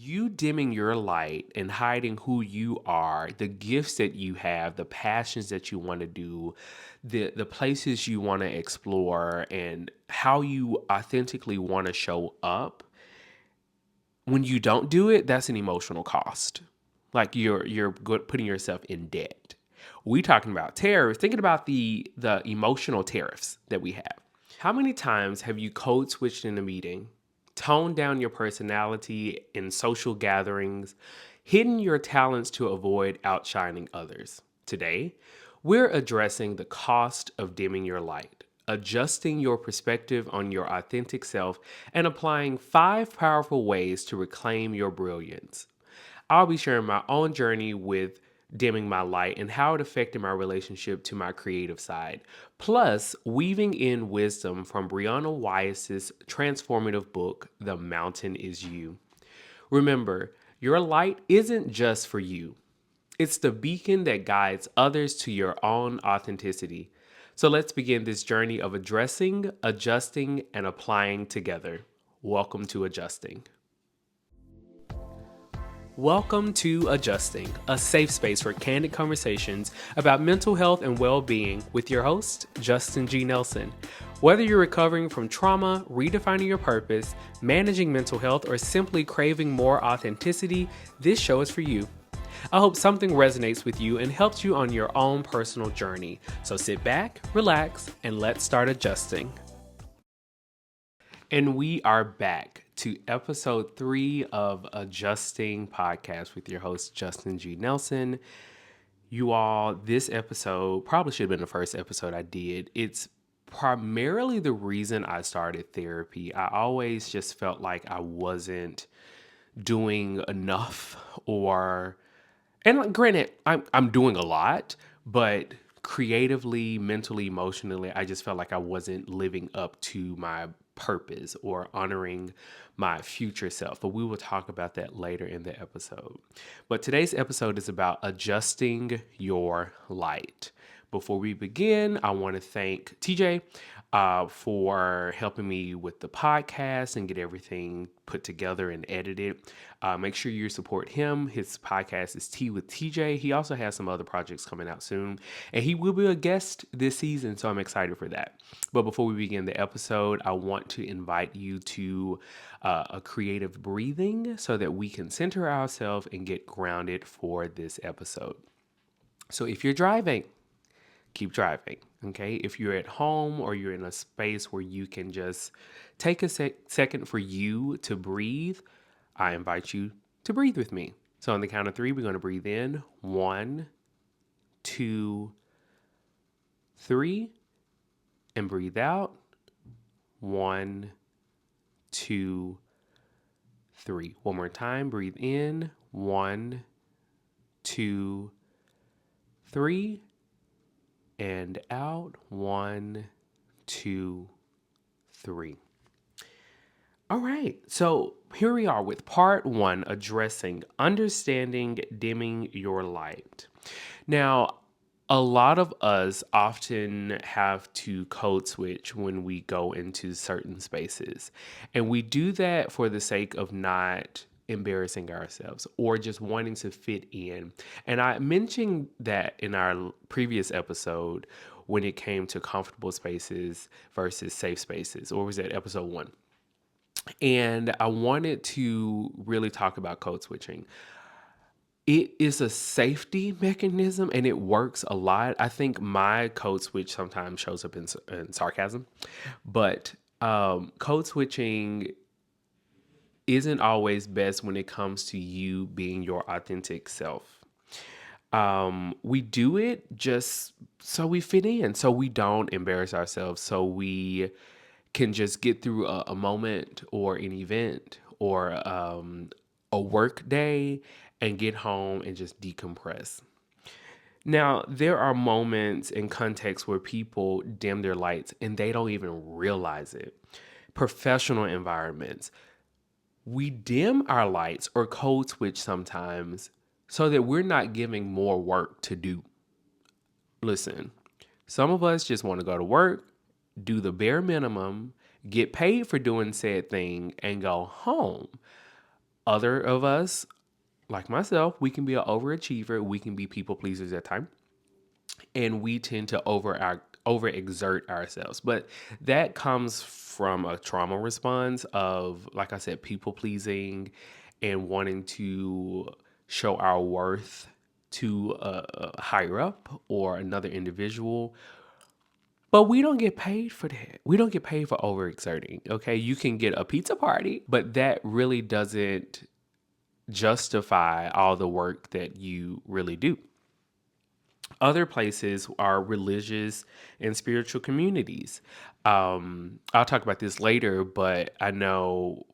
you dimming your light and hiding who you are, the gifts that you have, the passions that you want to do, the places you want to explore, and how you authentically want to show up, when you don't do it, that's an emotional cost. Like putting yourself in debt. We talking about tariffs, thinking about the emotional tariffs that we have. How many times have you code switched in a meeting, toned down your personality in social gatherings, hidden your talents to avoid outshining others? Today, we're addressing the cost of dimming your light, adjusting your perspective on your authentic self, and applying 5 powerful ways to reclaim your brilliance. I'll be sharing my own journey with dimming my light and how it affected my relationship to my creative side, plus weaving in wisdom from Brianna Wise's transformative book, The Mountain Is You. Remember, your light isn't just for you. It's the beacon that guides others to your own authenticity. So let's begin this journey of addressing, adjusting, and applying together. Welcome to Adjusting. Welcome to Adjusting, a safe space for candid conversations about mental health and well-being with your host, Justin G. Nelson. Whether you're recovering from trauma, redefining your purpose, managing mental health, or simply craving more authenticity, this show is for you. I hope something resonates with you and helps you on your own personal journey. So sit back, relax, and let's start adjusting. And we are back to episode 3 of Adjusting Podcast with your host, Justin G. Nelson. You all, this episode probably should have been the first episode I did. It's primarily the reason I started therapy. I always just felt like I wasn't doing enough, and granted, I'm doing a lot, but creatively, mentally, emotionally, I just felt like I wasn't living up to my purpose or honoring my future self. But we will talk about that later in the episode. But today's episode is about adjusting your light. Before we begin, I want to thank TJ for helping me with the podcast and get everything put together and edited. Make sure you support him. His podcast is Tea with TJ. He also has some other projects coming out soon, and he will be a guest this season, so I'm excited for that. But before we begin the episode, I want to invite you to a creative breathing so that we can center ourselves and get grounded for this episode. So if you're driving, keep driving, okay? If you're at home or you're in a space where you can just take a second for you to breathe, I invite you to breathe with me. So on the count of 3, we're going to breathe in. 1, 2, 3, and breathe out. 1, 2, 3. One more time. Breathe in. 1, 2, 3. And out. 1, 2, 3. All right. So here we are with part 1, addressing understanding dimming your light. Now, a lot of us often have to code switch when we go into certain spaces. And we do that for the sake of not embarrassing ourselves or just wanting to fit in. And I mentioned that in our previous episode when it came to comfortable spaces versus safe spaces, or was that episode 1? And I wanted to really talk about code switching. It is a safety mechanism and it works a lot. I think my code switch sometimes shows up in sarcasm, but code switching isn't always best when it comes to you being your authentic self. We do it just so we fit in, so we don't embarrass ourselves, so we can just get through a moment or an event or a work day and get home and just decompress. Now, there are moments and contexts where people dim their lights and they don't even realize it. Professional environments, we dim our lights or code switch sometimes so that we're not giving more work to do. Listen, some of us just want to go to work, do the bare minimum, get paid for doing said thing, and go home. Other of us, like myself, we can be an overachiever. We can be people pleasers at times, and we tend to overexert ourselves. But that comes from a trauma response of, like I said, people pleasing and wanting to show our worth to a higher up or another individual. But we don't get paid for that. We don't get paid for overexerting. Okay, you can get a pizza party, but that really doesn't justify all the work that you really do. Other places are religious and spiritual communities. I'll talk about this later, but I know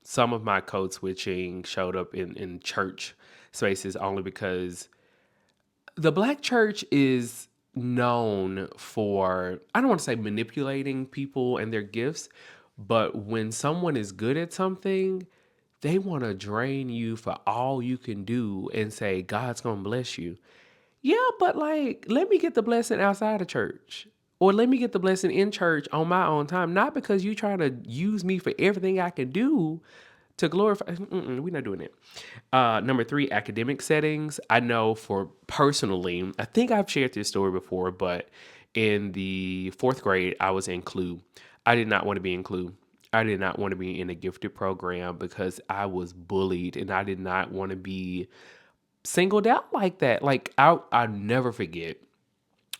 some of my code switching showed up in church spaces only because the black church is known for, I don't want to say manipulating people and their gifts, but when someone is good at something, they want to drain you for all you can do and say, God's going to bless you. Yeah, but like, let me get the blessing outside of church. Or let me get the blessing in church on my own time. Not because you trying to use me for everything I can do to glorify. We're not doing it. Number three, academic settings. I know for personally, I think I've shared this story before, but in the fourth grade, I was in CLU. I did not want to be in CLU. I did not want to be in a gifted program because I was bullied and I did not want to be singled out like that. Like I'll never forget.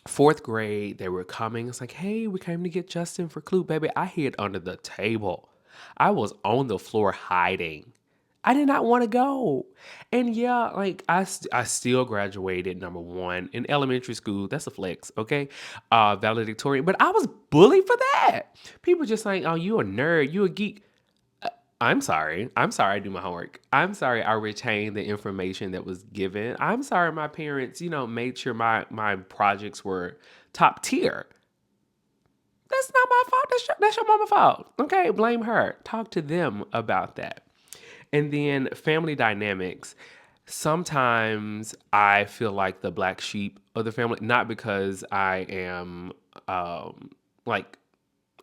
Fourth grade, they were coming. It's like, hey, we came to get Justin for Clue, baby. I hid under the table. I was on the floor hiding. I did not want to go. And yeah, like I still graduated number one in elementary school. That's a flex, okay? Valedictorian. But I was bullied for that. People just like, oh, you a nerd, you a geek. I'm sorry. I'm sorry I do my homework. I'm sorry I retained the information that was given. I'm sorry my parents, made sure my projects were top tier. That's not my fault. That's your mama's fault. Okay, blame her. Talk to them about that. And then family dynamics. Sometimes I feel like the black sheep of the family, not because I am like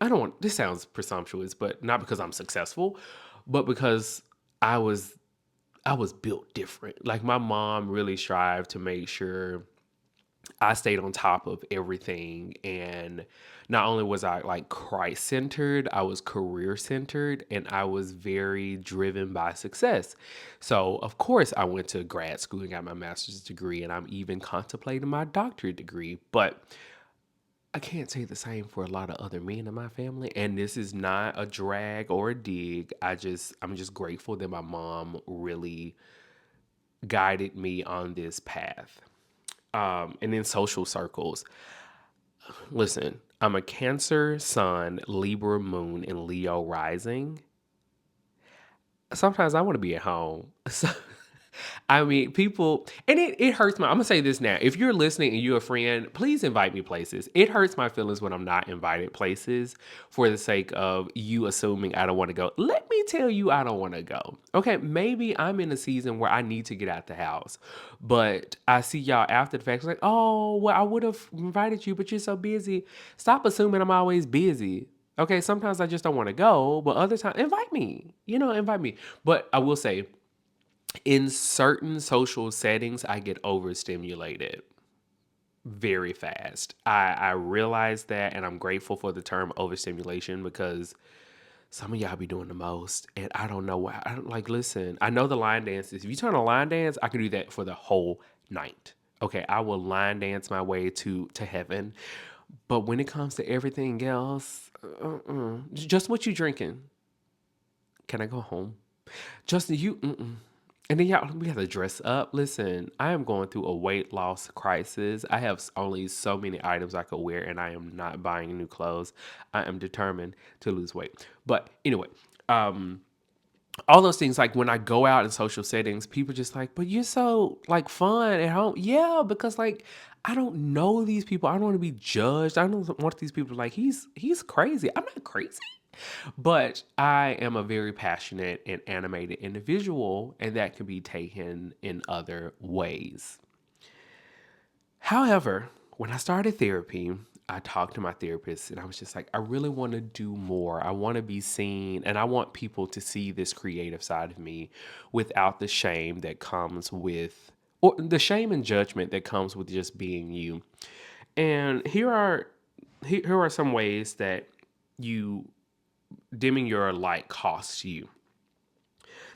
I don't want, this sounds presumptuous, but not because I'm successful, but because I was I was built different. Like my mom really strived to make sure I stayed on top of everything. And not only was I like Christ centered, I was career centered and I was very driven by success. So, of course, I went to grad school and got my master's degree, and I'm even contemplating my doctorate degree. But I can't say the same for a lot of other men in my family, and this is not a drag or a dig. I'm just grateful that my mom really guided me on this path. And in social circles, listen, I'm a Cancer Sun, Libra Moon, and Leo rising. Sometimes I want to be at home. So, I mean, people, and it hurts I'm gonna say this now. If you're listening and you're a friend, please invite me places. It hurts my feelings when I'm not invited places for the sake of you assuming I don't want to go. Let me tell you, I don't want to go. Okay, maybe I'm in a season where I need to get out the house, but I see y'all after the fact. It's like, oh, well, I would have invited you, but you're so busy. Stop assuming I'm always busy. Okay, sometimes I just don't want to go, but other times, invite me. Invite me. But I will say, in certain social settings, I get overstimulated very fast. I realize that, and I'm grateful for the term overstimulation because some of y'all be doing the most, and I don't know why. I don't like. Listen, I know the line dances. If you turn a line dance, I can do that for the whole night. Okay, I will line dance my way to heaven. But when it comes to everything else, just what you drinking? Can I go home? Justin, you. And then y'all, we have to dress up. Listen, I am going through a weight loss crisis. I have only so many items I could wear, and I am not buying new clothes. I am determined to lose weight. But anyway, all those things, like when I go out in social settings, people just like, but you're so like fun at home. Yeah, because like I don't know these people. I don't want to be judged. I don't want these people to like he's crazy. I'm not crazy. But I am a very passionate and animated individual, and that can be taken in other ways. However, when I started therapy, I talked to my therapist and I was just like, I really want to do more. I want to be seen and I want people to see this creative side of me without the shame that comes with, or the shame and judgment that comes with just being you. And here are some ways that you dimming your light costs you.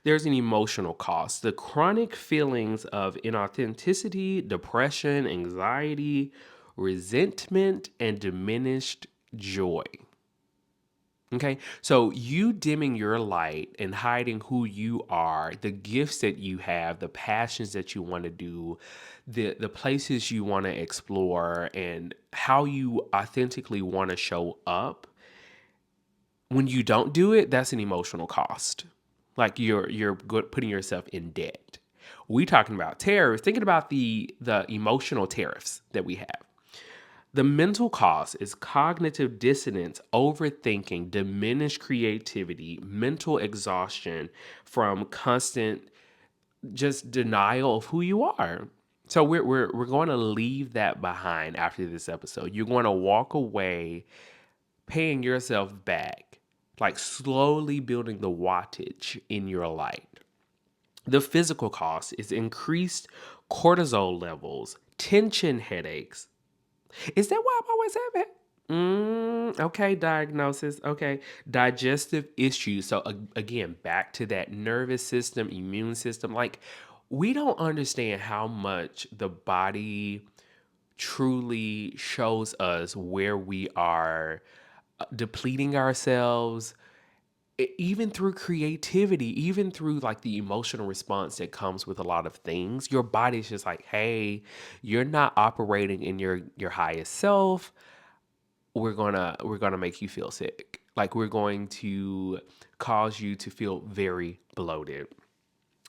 There's an emotional cost. The chronic feelings of inauthenticity, depression, anxiety, resentment, and diminished joy. Okay, so you dimming your light and hiding who you are, the gifts that you have, the passions that you want to do, the places you want to explore, and how you authentically want to show up. When you don't do it, that's an emotional cost. Like putting yourself in debt. We talking about tariffs, thinking about the emotional tariffs that we have. The mental cost is cognitive dissonance, overthinking, diminished creativity, mental exhaustion from constant just denial of who you are. So we're going to leave that behind after this episode. You're going to walk away paying yourself back, like slowly building the wattage in your light. The physical cost is increased cortisol levels, tension headaches. Is that why I'm always having? Okay, diagnosis. Okay, digestive issues. So again, back to that nervous system, immune system. Like, we don't understand how much the body truly shows us where we are depleting ourselves, even through creativity, even through like the emotional response that comes with a lot of things. Your body's just like, hey, you're not operating in your highest self. We're gonna make you feel sick. Like, we're going to cause you to feel very bloated.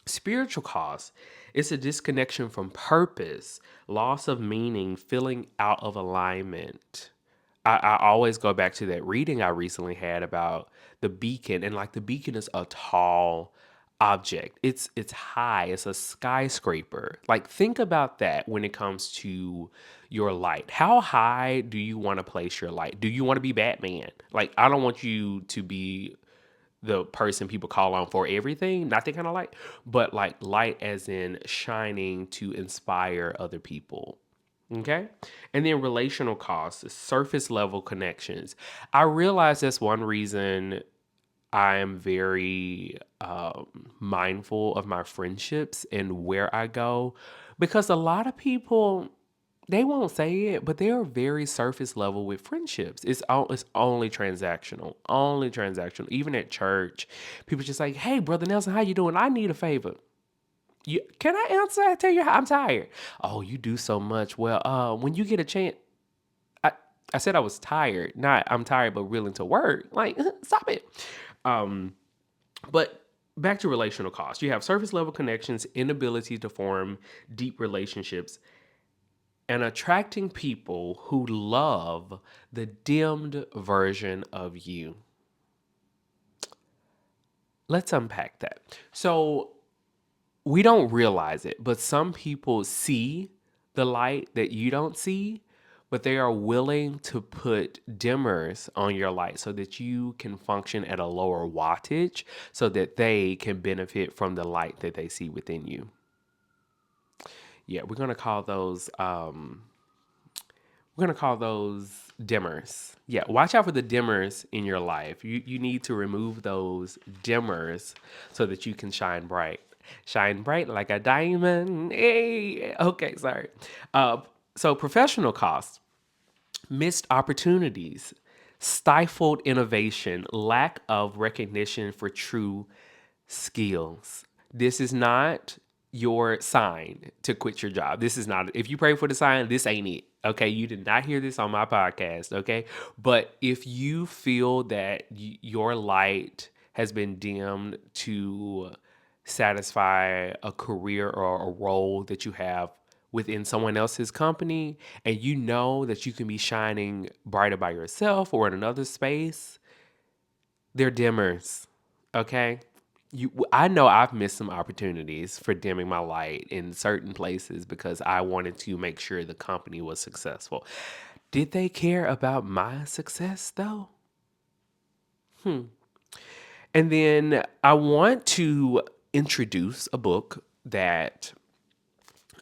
Spiritual cost is a disconnection from purpose, loss of meaning, feeling out of alignment. I always go back to that reading I recently had about the beacon, and like the beacon is a tall object. It's high, it's a skyscraper. Like, think about that when it comes to your light. How high do you want to place your light? Do you want to be Batman? Like, I don't want you to be the person people call on for everything, not that kind of light, but like light as in shining to inspire other people. Okay. And then relational costs, surface level connections. I realize that's one reason I am very mindful of my friendships and where I go, because a lot of people, they won't say it, but they are very surface level with friendships. It's only transactional, only transactional. Even at church, people just like, "Hey, brother Nelson, how you doing? I need a favor. Can I answer? I tell you, I'm tired. Oh, you do so much. Well, when you get a chance, I I said I was tired, not I'm tired, but willing to work. Like, stop it. Um, but back to relational costs. You have surface level connections, inability to form deep relationships, and attracting people who love the dimmed version of you. Let's unpack that. So, we don't realize it, but some people see the light that you don't see, but they are willing to put dimmers on your light so that you can function at a lower wattage so that they can benefit from the light that they see within you. Yeah, we're gonna call those dimmers. Yeah, watch out for the dimmers in your life. You need to remove those dimmers so that you can shine bright. Shine bright like a diamond. Hey, okay, sorry. So professional costs, missed opportunities, stifled innovation, lack of recognition for true skills. This is not your sign to quit your job. This is not, if you pray for the sign, this ain't it. Okay. You did not hear this on my podcast. Okay. But if you feel that your light has been dimmed to satisfy a career or a role that you have within someone else's company, and you know that you can be shining brighter by yourself or in another space, they're dimmers. Okay. I know I've missed some opportunities for dimming my light in certain places because I wanted to make sure the company was successful. Did they care about my success though? And then I want to introduce a book that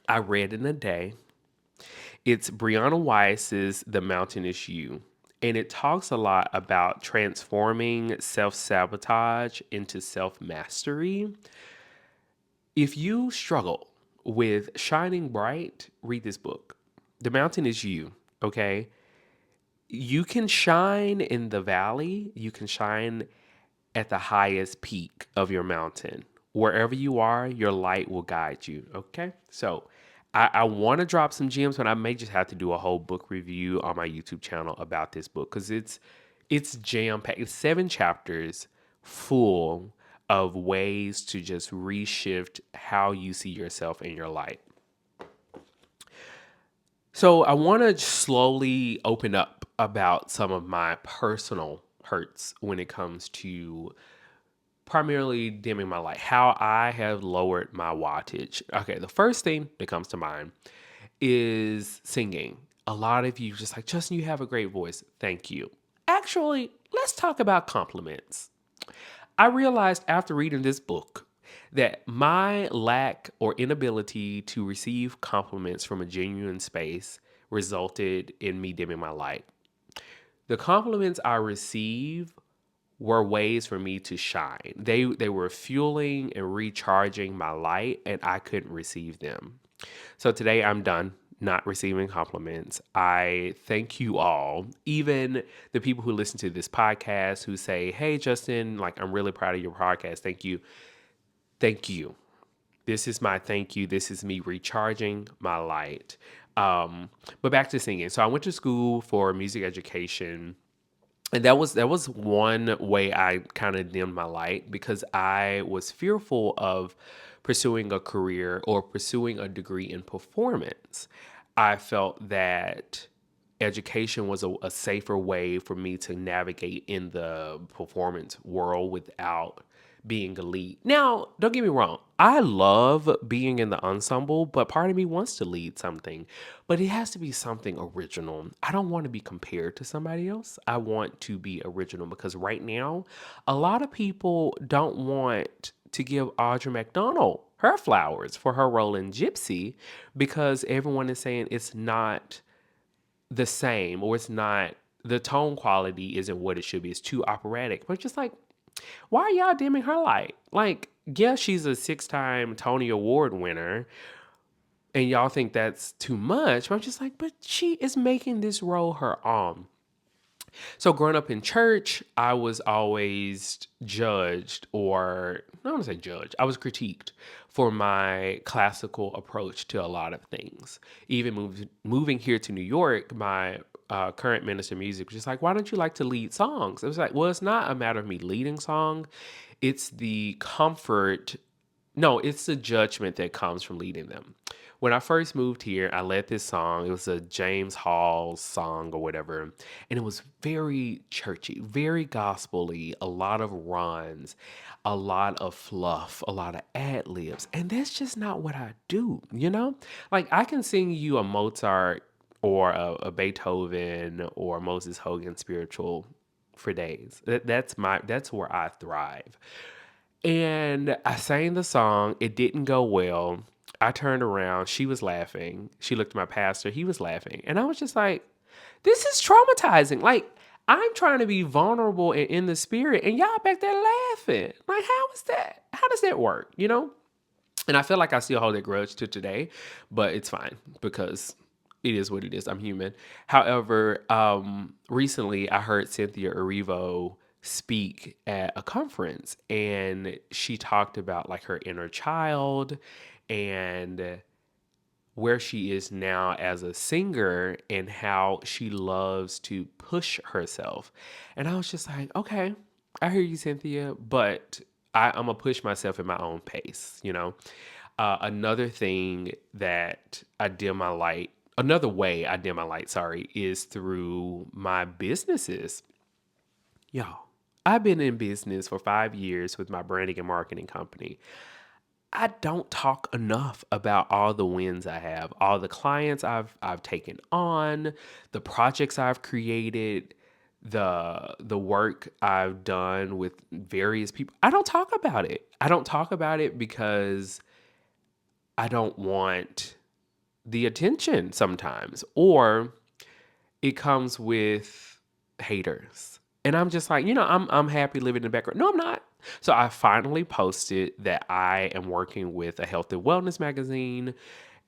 I read in a day. It's Brianna Weiss's The Mountain Is You. And it talks a lot about transforming self sabotage into self mastery. If you struggle with shining bright, read this book. The Mountain Is You, okay? You can shine in the valley, you can shine at the highest peak of your mountain. Wherever you are, your light will guide you. Okay. So I want to drop some gems, but I may just have to do a whole book review on my YouTube channel about this book because it's jam packed. It's 7 chapters full of ways to just reshift how you see yourself in your light. So I want to slowly open up about some of my personal hurts when it comes to primarily dimming my light, how I have lowered my wattage. Okay, the first thing that comes to mind is singing. A lot of you just like, Justin, you have a great voice. Thank you. Actually, let's talk about compliments. I realized after reading this book that my lack or inability to receive compliments from a genuine space resulted in me dimming my light. The compliments I receive were ways for me to shine. They were fueling and recharging my light, and I couldn't receive them. So today I'm done not receiving compliments. I thank you all, even the people who listen to this podcast who say, "Hey Justin, like I'm really proud of your podcast. Thank you." Thank you. This is my thank you. This is me recharging my light. But back to singing. So I went to school for music education. And that was one way I kind of dimmed my light because I was fearful of pursuing a career or pursuing a degree in performance. I felt that education was a safer way for me to navigate in the performance world without being a lead. Now, don't get me wrong. I love being in the ensemble, but part of me wants to lead something. But it has to be something original. I don't want to be compared to somebody else. I want to be original because right now, a lot of people don't want to give Audra McDonald her flowers for her role in Gypsy because everyone is saying it's not the same or it's not the tone quality isn't what it should be. It's too operatic. But just like, why are y'all dimming her light? Like, yeah, she's a 6-time Tony Award winner, and y'all think that's too much. But I'm just like, but she is making this role her own. So growing up in church, I was always judged, or I don't want to say judged, I was critiqued for my classical approach to a lot of things. Even moving here to New York, my current minister of music was just like, why don't you like to lead songs? It was like, well, it's not a matter of me leading song. It's the comfort. No, it's the judgment that comes from leading them. When I first moved here, I led this song. It was a James Hall song or whatever. And it was very churchy, very gospel-y, a lot of runs, a lot of fluff, a lot of ad libs. And that's just not what I do, you know? Like I can sing you a Mozart or a Beethoven or Moses Hogan spiritual for days. That's where I thrive. And I sang the song. It didn't go well. I turned around. She was laughing. She looked at my pastor. He was laughing. And I was just like, this is traumatizing. Like, I'm trying to be vulnerable and in the spirit, and y'all back there laughing. Like, how is that? How does that work? You know? And I feel like I still hold that grudge to today, but it's fine because it is what it is. I'm human. However, recently I heard Cynthia Erivo speak at a conference, and she talked about like her inner child and where she is now as a singer and how she loves to push herself. And I was just like, okay, I hear you, Cynthia, but I'm gonna push myself at my own pace, you know? Another thing that I dim my light, another way I dim my light, sorry, is through my businesses. Y'all, I've been in business for 5 years with my branding and marketing company. I don't talk enough about all the wins I have, all the clients I've taken on, the projects I've created, the work I've done with various people. I don't talk about it. I don't talk about it because I don't want the attention sometimes, or it comes with haters. And I'm just like, I'm happy living in the background. No, I'm not. So I finally posted that I am working with a health and wellness magazine.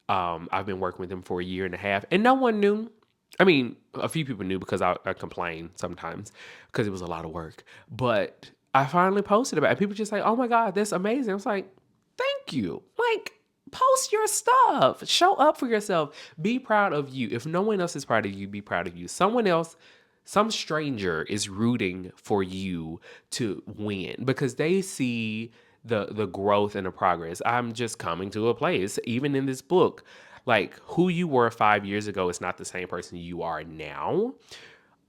I've been working with them for a year and a half, and no one knew. I mean, a few people knew because I complain sometimes because it was a lot of work. But I finally posted about it. People just like, oh my God, that's amazing. I was like, thank you. Like, post your stuff. Show up for yourself. Be proud of you. If no one else is proud of you, be proud of you. Someone else, some stranger is rooting for you to win because they see the growth and the progress. I'm just coming to a place, even in this book, like who you were 5 years ago is not the same person you are now.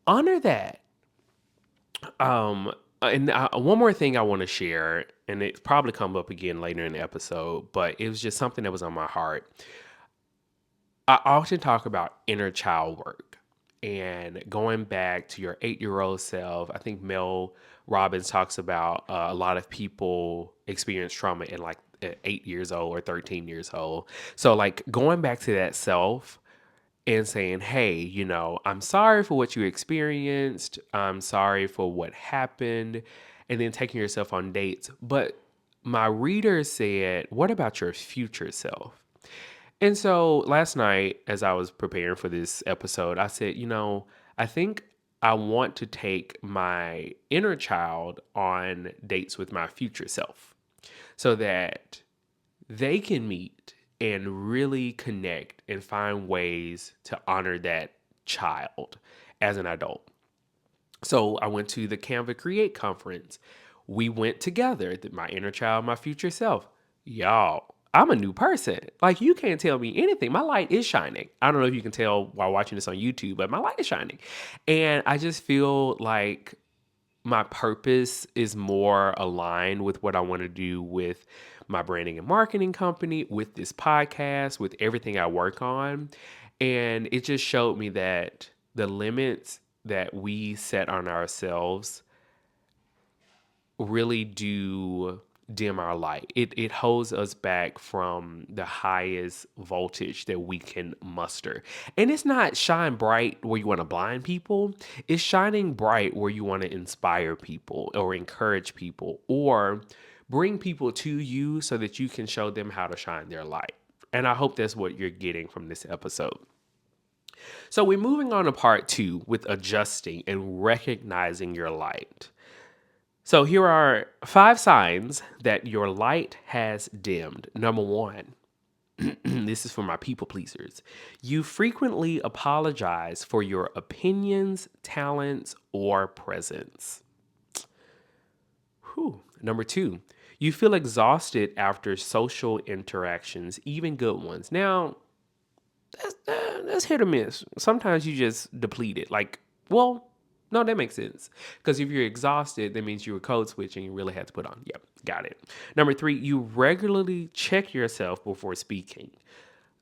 Honor that. And one more thing I want to share, and it's probably come up again later in the episode, but it was just something that was on my heart. I often talk about inner child work and going back to your 8-year-old self. I think Mel Robbins talks about a lot of people experience trauma in like at 8 years old or 13 years old. So, like, going back to that self and saying, hey, I'm sorry for what you experienced. I'm sorry for what happened. And then taking yourself on dates. But my reader said, what about your future self? And so last night, as I was preparing for this episode, I said, I think I want to take my inner child on dates with my future self so that they can meet and really connect and find ways to honor that child as an adult. So I went to the Canva Create conference. We went together, my inner child, my future self. Y'all, I'm a new person. Like, you can't tell me anything. My light is shining. I don't know if you can tell while watching this on YouTube, but my light is shining. And I just feel like my purpose is more aligned with what I want to do with my branding and marketing company, with this podcast, with everything I work on. And it just showed me that the limits that we set on ourselves really do dim our light. It holds us back from the highest voltage that we can muster. And it's not shine bright where you want to blind people. It's shining bright where you want to inspire people or encourage people or bring people to you so that you can show them how to shine their light. And I hope that's what you're getting from this episode. So we're moving on to part 2 with adjusting and recognizing your light. So here are 5 signs that your light has dimmed. Number 1, this is for my people pleasers. You frequently apologize for your opinions, talents, or presence. Whew. Number 2, you feel exhausted after social interactions, even good ones. Now, that's hit or miss. Sometimes you just deplete it. Like, well, no, that makes sense. Because if you're exhausted, that means you were code switching. You really had to put on. Yep, got it. Number 3, you regularly check yourself before speaking.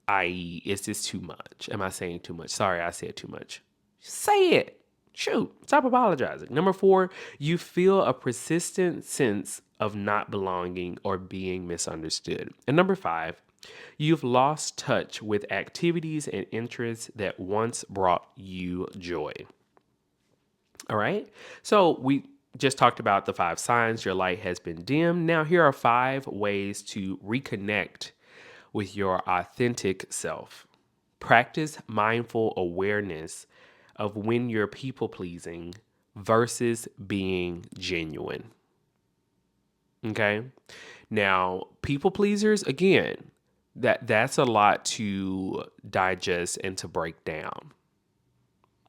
I.e., is this too much? Am I saying too much? Sorry, I said too much. Say it. Shoot, stop apologizing. Number 4, you feel a persistent sense of not belonging or being misunderstood. And number 5, you've lost touch with activities and interests that once brought you joy. All right. So we just talked about the 5 signs your light has been dimmed. Now, here are 5 ways to reconnect with your authentic self. Practice mindful awareness of when you're people pleasing versus being genuine. Okay. Now, people pleasers, again, that's a lot to digest and to break down.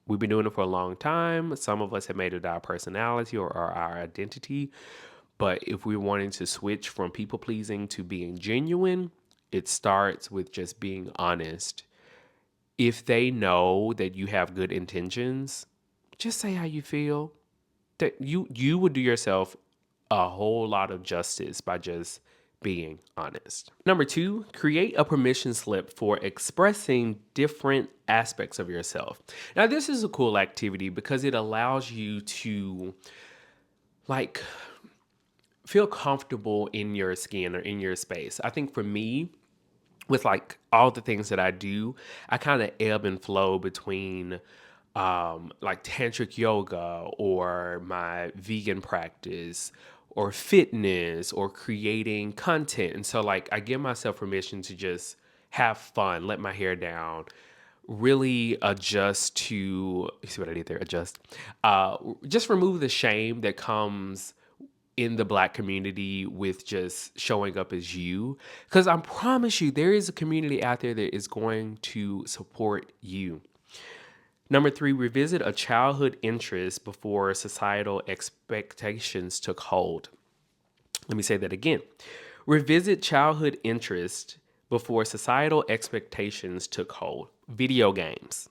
We've been doing it for a long time. Some of us have made it our personality or our identity. But if we're wanting to switch from people pleasing to being genuine, it starts with just being honest. If they know that you have good intentions, just say how you feel. That you would do yourself a whole lot of justice by just being honest. Number two, create a permission slip for expressing different aspects of yourself. Now, this is a cool activity because it allows you to like feel comfortable in your skin or in your space. I think for me, with like all the things that I do, I kind of ebb and flow between like tantric yoga or my vegan practice or fitness or creating content. And so like I give myself permission to just have fun, let my hair down, really adjust to, you see what I did there? Adjust. Just remove the shame that comes in the Black community with just showing up as you. Because I promise you, there is a community out there that is going to support you. Number three, revisit a childhood interest before societal expectations took hold. Let me say that again. Revisit childhood interest before societal expectations took hold. Video games.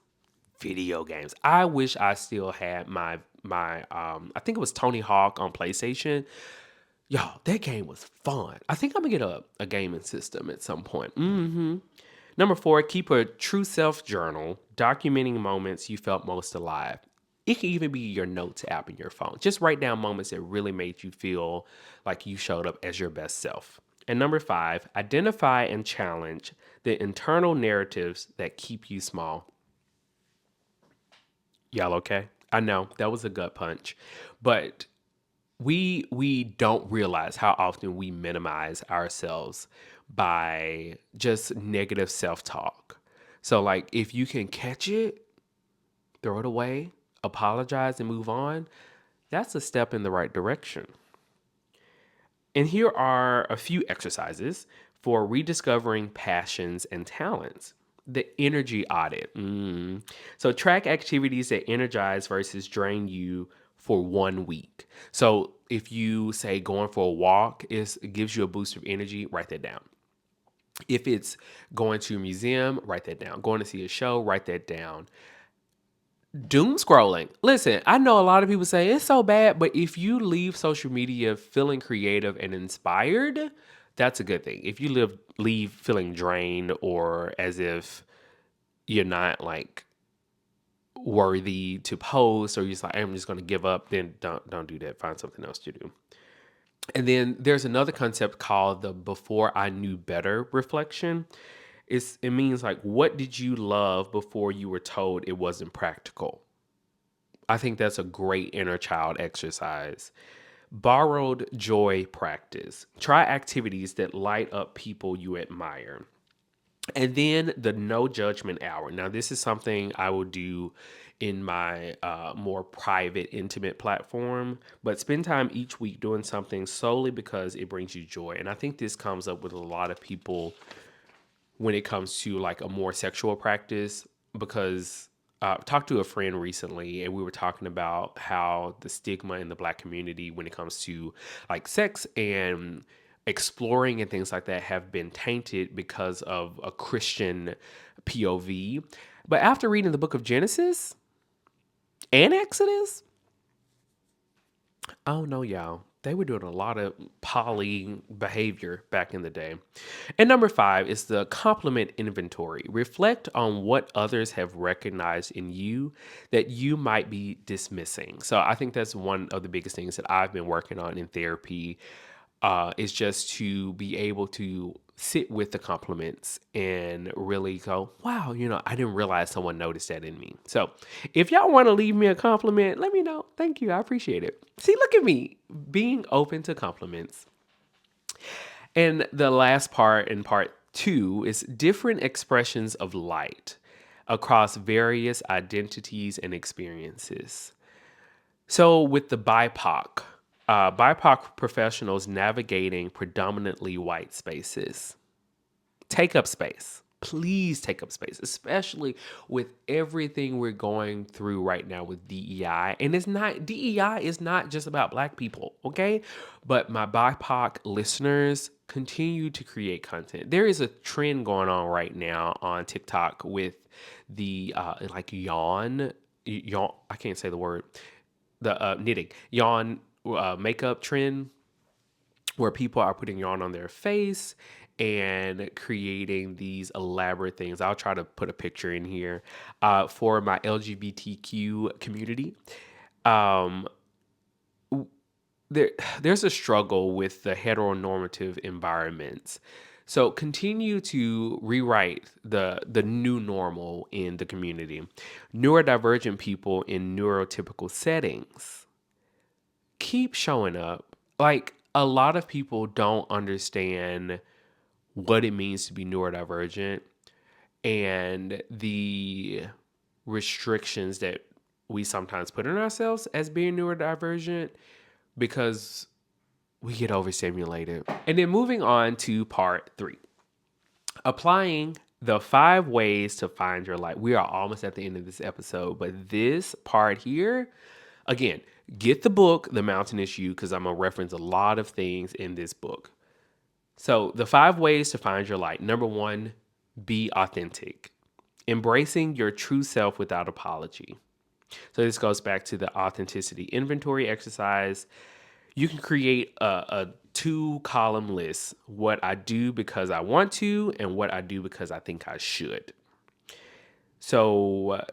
Video games. I wish I still had my I think it was Tony Hawk on PlayStation. Y'all, that game was fun. I think I'm gonna get a gaming system at some point. Number four, keep a true self journal, documenting moments you felt most alive. It can even be your notes app in your phone. Just write down moments that really made you feel like you showed up as your best self. And number five, identify and challenge the internal narratives that keep you small. Y'all okay? I know that was a gut punch, but we don't realize how often we minimize ourselves by just negative self-talk. So like if you can catch it, throw it away, apologize and move on, that's a step in the right direction. And here are a few exercises for rediscovering passions and talents. The energy audit. So track activities that energize versus drain you for 1 week. So if you say going for a walk it gives you a boost of energy, write that down. If it's going to a museum, write that down. Going to see a show, write that down. Doom scrolling. Listen, I know a lot of people say it's so bad, but if you leave social media feeling creative and inspired, that's a good thing. If you leave feeling drained or as if you're not like worthy to post or you're just like, I'm just going to give up, then don't do that. Find something else to do. And then there's another concept called the before I knew better reflection. It means like, what did you love before you were told it wasn't practical? I think that's a great inner child exercise. Borrowed joy practice. Try activities that light up people you admire. And then the no judgment hour. Now, this is something I will do in my more private, intimate platform, but spend time each week doing something solely because it brings you joy. And I think this comes up with a lot of people when it comes to like a more sexual practice, because I talked to a friend recently and we were talking about how the stigma in the Black community when it comes to like sex and exploring and things like that have been tainted because of a Christian POV. But after reading the book of Genesis and Exodus, I don't know, y'all. They were doing a lot of poly behavior back in the day. And number five is the compliment inventory. Reflect on what others have recognized in you that you might be dismissing. So I think that's one of the biggest things that I've been working on in therapy, is just to be able to sit with the compliments and really go, wow, I didn't realize someone noticed that in me. So if y'all want to leave me a compliment, let me know. Thank you. I appreciate it. See, look at me being open to compliments. And the last part in part two is different expressions of light across various identities and experiences. So with the BIPOC professionals navigating predominantly white spaces, take up space. Please take up space, especially with everything we're going through right now with DEI. And DEI is not just about Black people, okay? But my BIPOC listeners, continue to create content. There is a trend going on right now on TikTok with the like yawn, I can't say the word, the knitting, yawn makeup trend, where people are putting on their face and creating these elaborate things. I'll try to put a picture in here for my LGBTQ community. Um, there's a struggle with the heteronormative environments. So continue to rewrite the new normal in the community. Neurodivergent people in neurotypical settings keep showing up. Like, a lot of people don't understand what it means to be neurodivergent and the restrictions that we sometimes put on ourselves as being neurodivergent because we get overstimulated. And then moving on to part 3, applying the 5 ways to find your light. We are almost at the end of this episode, but this part here, again, get the book, The Mountain Is You, because I'm going to reference a lot of things in this book. So the 5 ways to find your light. Number 1, be authentic. Embracing your true self without apology. So this goes back to the authenticity inventory exercise. You can create a 2-column list: what I do because I want to and what I do because I think I should. So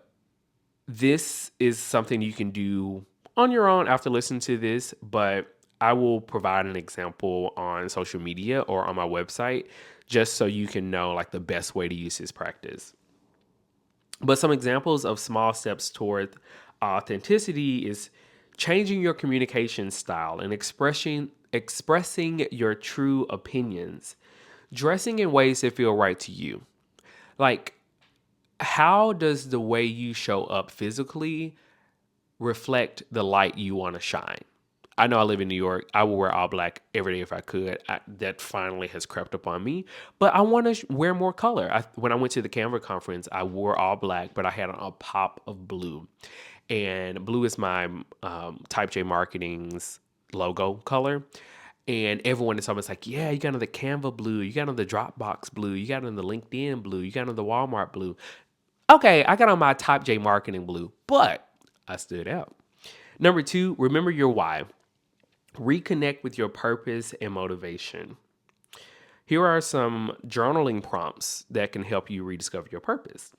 this is something you can do on your own after listening to this, but I will provide an example on social media or on my website just so you can know like the best way to use this practice. But some examples of small steps toward authenticity is changing your communication style and expressing your true opinions, dressing in ways that feel right to you. Like, how does the way you show up physically reflect the light you want to shine? I know I live in New York. I will wear all black every day if I could. That finally has crept upon me. But I want to wear more color. When I went to the Canva conference, I wore all black, but I had on a pop of blue. And blue is my Type J Marketing's logo color. And everyone is almost like, yeah, you got on the Canva blue. You got on the Dropbox blue. You got on the LinkedIn blue. You got on the Walmart blue. Okay, I got on my Type J Marketing blue, but I stood out. Number 2, remember your why. Reconnect with your purpose and motivation. Here are some journaling prompts that can help you rediscover your purpose.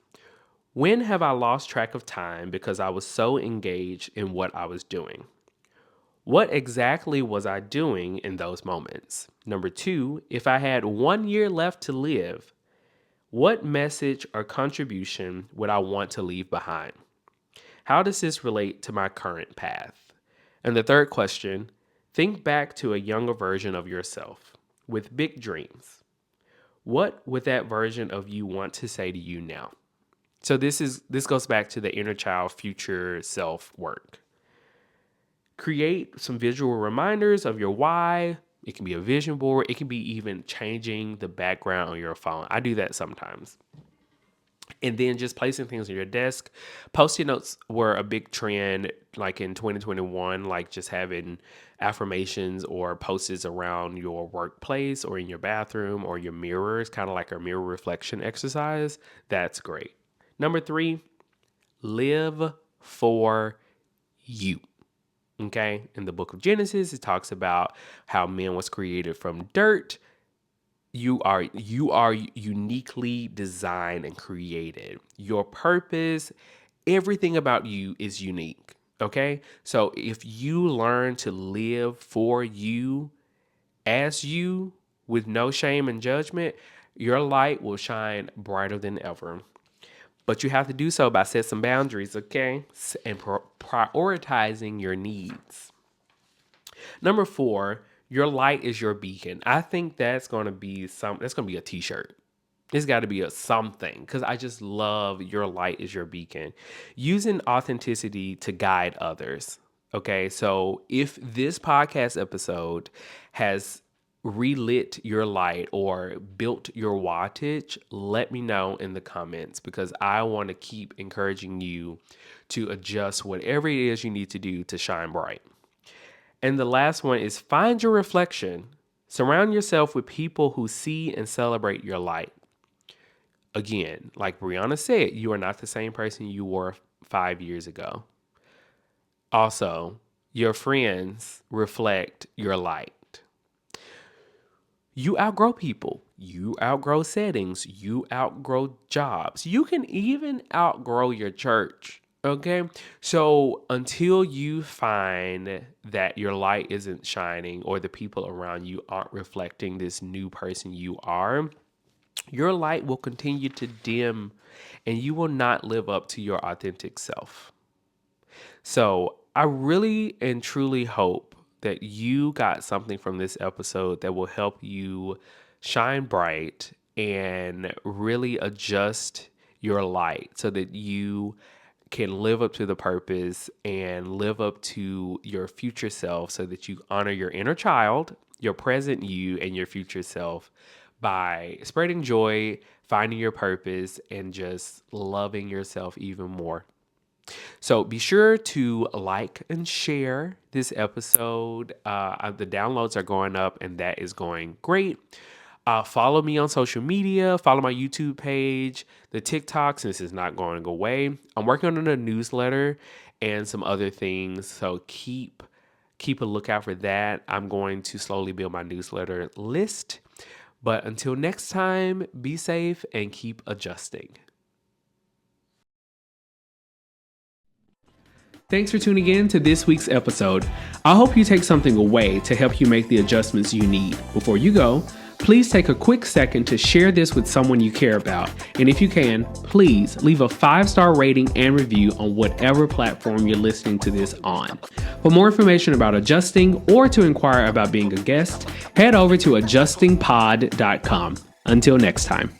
When have I lost track of time because I was so engaged in what I was doing? What exactly was I doing in those moments? Number 2, if I had 1 year left to live, what message or contribution would I want to leave behind? How does this relate to my current path? And the third question, think back to a younger version of yourself with big dreams. What would that version of you want to say to you now? So this goes back to the inner child, future self work. Create some visual reminders of your why. It can be a vision board. It can be even changing the background on your phone. I do that sometimes. And then just placing things on your desk. Post-it notes were a big trend like in 2021, like just having affirmations or post-its around your workplace or in your bathroom or your mirrors, kind of like a mirror reflection exercise. That's great. Number 3, live for you. Okay? In the book of Genesis, it talks about how man was created from dirt. You are uniquely designed and created. Your purpose, everything about you is unique. Okay? So if you learn to live for you as you with no shame and judgment, your light will shine brighter than ever. But you have to do so by setting some boundaries, okay? And prioritizing your needs. Number 4, your light is your beacon. I think that's going to be a t-shirt. It's got to be a something because I just love your light is your beacon. Using authenticity to guide others. Okay, so if this podcast episode has relit your light or built your wattage, let me know in the comments because I want to keep encouraging you to adjust whatever it is you need to do to shine bright. And the last one is find your reflection. Surround yourself with people who see and celebrate your light. Again, like Brianna said, you are not the same person you were 5 years ago. Also, your friends reflect your light. You outgrow people, you outgrow settings, you outgrow jobs. You can even outgrow your church. Okay. So until you find that your light isn't shining or the people around you aren't reflecting this new person you are, your light will continue to dim and you will not live up to your authentic self. So I really and truly hope that you got something from this episode that will help you shine bright and really adjust your light so that you can live up to the purpose and live up to your future self so that you honor your inner child, your present you, and your future self by spreading joy, finding your purpose, and just loving yourself even more. So be sure to like and share this episode. The downloads are going up, and that is going great. Follow me on social media. Follow my YouTube page, the TikTok, since it's not going away. I'm working on a newsletter and some other things, so keep a lookout for that. I'm going to slowly build my newsletter list. But until next time, be safe and keep adjusting. Thanks for tuning in to this week's episode. I hope you take something away to help you make the adjustments you need. Before you go, please take a quick second to share this with someone you care about. And if you can, please leave a 5-star rating and review on whatever platform you're listening to this on. For more information about adjusting or to inquire about being a guest, head over to adjustingpod.com. Until next time.